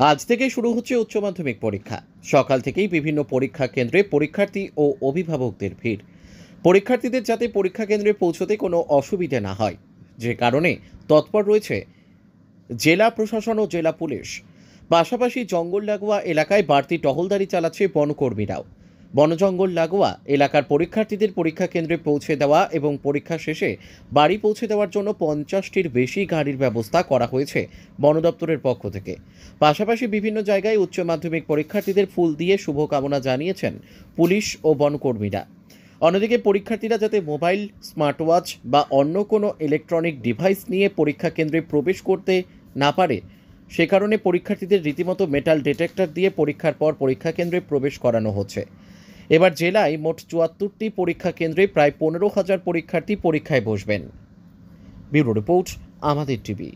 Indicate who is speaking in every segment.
Speaker 1: আজ থেকে শুরু হচ্ছে উচ্চ মাধ্যমিক পরীক্ষা। সকাল থেকেই বিভিন্ন পরীক্ষা কেন্দ্রে পরীক্ষার্থী ও অভিভাবকদের ভিড়। পরীক্ষার্থীদের যাতে পরীক্ষা কেন্দ্রে পৌঁছতে কোনো অসুবিধে না হয়, যে কারণে তৎপর রয়েছে জেলা প্রশাসন ও জেলা পুলিশ। পাশাপাশি জঙ্গল লাগোয়া এলাকায় বাড়তি টহলদারি চালাচ্ছে বনকর্মীরাও। বনজঙ্গল লাগোয়া এলাকার পরীক্ষার্থীদের পরীক্ষা কেন্দ্রে পৌঁছে দেওয়া এবং পরীক্ষা শেষে বাড়ি পৌঁছে দেওয়ার জন্য 50টির বেশি গাড়ির ব্যবস্থা করা হয়েছে বন দপ্তরের পক্ষ থেকে। পাশাপাশি বিভিন্ন জায়গায় উচ্চ মাধ্যমিক পরীক্ষার্থীদের ফুল দিয়ে শুভকামনা জানিয়েছেন পুলিশ ও বনকর্মীরা। অন্যদিকে পরীক্ষার্থীরা যাতে মোবাইল, স্মার্ট ওয়াচ বা অন্য কোনো ইলেকট্রনিক ডিভাইস নিয়ে পরীক্ষা কেন্দ্রে প্রবেশ করতে না পারে, সে কারণে পরীক্ষার্থীদের রীতিমতো মেটাল ডিটেক্টর দিয়ে পরীক্ষার পর পরীক্ষা কেন্দ্রে প্রবেশ করানো হচ্ছে। এবার জেলায় মোট ৭৪টি পরীক্ষা কেন্দ্রে প্রায় ১৫,০০০ পরীক্ষার্থী পরীক্ষায় বসবেন। ব্যুরো রিপোর্ট, আমাদের টিভি।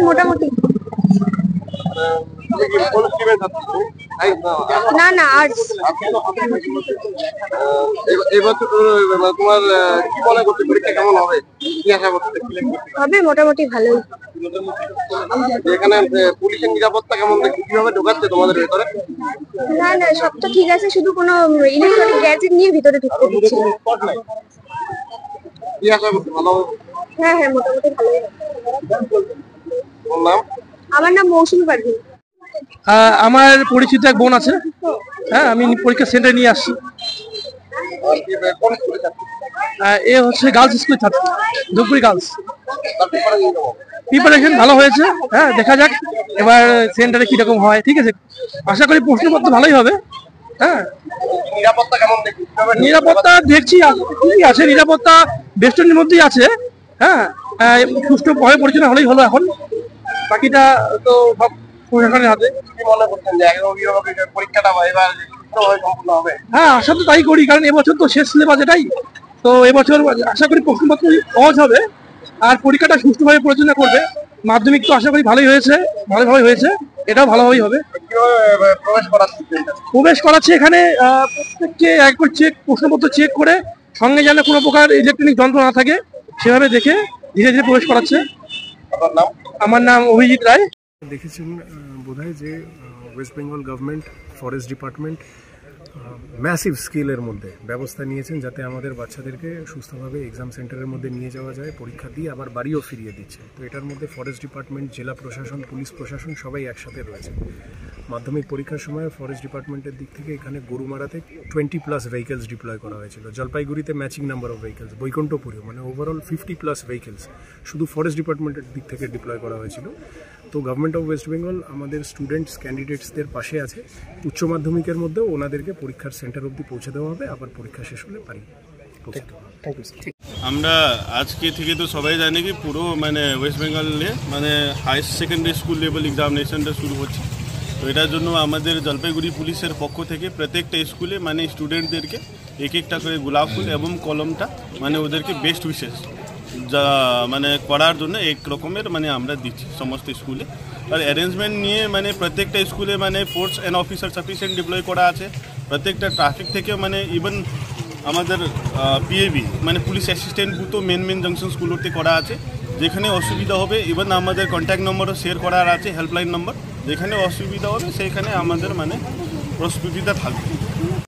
Speaker 2: মোটামুটি না না আর্টস।
Speaker 3: এবার তোমার কি মনে করছো পরীক্ষা কেমন হবে? কি আশা করছো?
Speaker 2: হবে মোটামুটি ভালোই।
Speaker 3: এখানে পুলিশের নিরাপত্তা কেমন, কিভাবে ঢোকাচ্ছে তোমাদের ভেতরে?
Speaker 2: না না সব তো ঠিক আছে, শুধু কোনো ইলেকট্রনিক গ্যাজেট নিয়ে ভিতরে ঢুকতে দিচ্ছে না।
Speaker 3: কি আশা করছো ভালো হবে?
Speaker 2: হ্যাঁ হ্যাঁ মোটামুটি ভালোই।
Speaker 3: বললাম
Speaker 2: আমার নাম মৌসুমী পারভিন।
Speaker 4: আমার পরিচিত এক বোন আছে, হ্যাঁ আমি পরীক্ষা সেন্টারে নিয়ে আসছি। এ হচ্ছে গার্লস স্কুল ছাত্র, ধূপগুড়ি গার্লস। প্রিপারেশন ভালো হয়েছে, হ্যাঁ দেখা যাক এবার সেন্টারে কিরকম হয়। ঠিক আছে, আশা করি প্রশ্নপত্র ভালোই হবে। হ্যাঁ
Speaker 3: নিরাপত্তা কেমন দেখি?
Speaker 4: নিরাপত্তা দেখছি ঠিকই আছে, নিরাপত্তা বেস্টনের মধ্যেই আছে। হ্যাঁ সুষ্ঠুভাবে পরিচালনা হলেই হলো। এখন বাকিটা তো সব প্রশাসনের হাতে।
Speaker 3: কি মনে করছেন যে অভিভাবকের পরীক্ষাটা এবার সম্পূর্ণ হবে?
Speaker 4: হ্যাঁ আশা তো তাই করি, কারণ এবছর তো শেষ সিলেবাস এটাই তো। এবছর আশা করি প্রশ্নপত্র সহজ হবে আর পরীক্ষাটা সুষ্ঠুভাবে পরিচালনা করবে। মাধ্যমিক তো আশা করি ভালোই হয়েছে, ভালোভাবে হয়েছে, এটাও ভালোভাবেই হবে। প্রবেশ করাচ্ছে এখানে প্রত্যেককে একবার প্রশ্নপত্র চেক করে, সঙ্গে যেন কোনো প্রকার ইলেকট্রনিক যন্ত্র না থাকে সেভাবে দেখে ধীরে ধীরে প্রবেশ করাচ্ছে। আমার নাম অভিজিৎ রায়।
Speaker 5: দেখেছেন বোধহয় যে West Bengal government forest department massive স্কেলের মধ্যে ব্যবস্থা নিয়েছেন যাতে আমাদের বাচ্চাদেরকে সুস্থভাবে এক্সাম সেন্টারের মধ্যে নিয়ে যাওয়া যায়, পরীক্ষা দিয়ে আবার বাড়িও ফিরিয়ে দিচ্ছে। তো এটার মধ্যে ফরেস্ট ডিপার্টমেন্ট, জেলা প্রশাসন, পুলিশ প্রশাসন সবাই একসাথে রয়েছে। মাধ্যমিক পরীক্ষার সময় ফরেস্ট ডিপার্টমেন্টের দিক থেকে এখানে গরুমারাতে 20+ ভেহিকেলস ডিপ্লয় করা হয়েছিল, জলপাইগুড়িতে ম্যাচিং নাম্বার অফ ভেহিকেলস, বৈকুণ্ঠপুরেও, মানে ওভারঅল 50+ ভেহিকেলস শুধু ফরেস্ট ডিপার্টমেন্টের দিক থেকে ডিপ্লয় করা হয়েছিল। তো গভর্নমেন্ট অফ ওয়েস্ট বেঙ্গল আমাদের স্টুডেন্টস, ক্যান্ডিডেটসদের পাশে আছে। উচ্চ মাধ্যমিকের মধ্যেও ওনাদেরকে পরীক্ষার সেন্টার অবধি পৌঁছে দেওয়া হবে, আবার পরীক্ষা শেষ হলে বাড়ি পৌঁছে দেওয়া হবে। Thank you.
Speaker 6: আমরা আজকে থেকে তো সবাই জানি কি পুরো মানে ওয়েস্ট বেঙ্গলে মানে হায়ার সেকেন্ডারি স্কুল লেভেল এক্সামিনেশনটা শুরু হচ্ছে। তো এটার জন্য আমাদের জলপাইগুড়ি পুলিশের পক্ষ থেকে প্রত্যেকটা স্কুলে মানে স্টুডেন্টদেরকে একটা করে গোলাপ ফুল এবং কলমটা মানে ওদেরকে বেস্ট উইশেস যা মানে করার জন্য এক রকমের মানে আমরা দিচ্ছি সমস্ত স্কুলে। আর অ্যারেঞ্জমেন্ট নিয়ে মানে প্রত্যেকটা স্কুলে মানে force and officer sufficient deploy করা আছে। প্রত্যেকটা ট্রাফিক থেকে মানে ইভেন আমাদের পিএবি মানে পুলিশ অ্যাসিস্ট্যান্ট বুথও মেন জাংশনসগুলোতে করা আছে। যেখানে অসুবিধা হবে ইভেন আমাদের কন্ট্যাক্ট নম্বরও শেয়ার করার আছে, হেল্পলাইন নম্বর। যেখানে অসুবিধা হবে সেইখানে আমাদের মানে প্রস্তুতিটা থাকবে।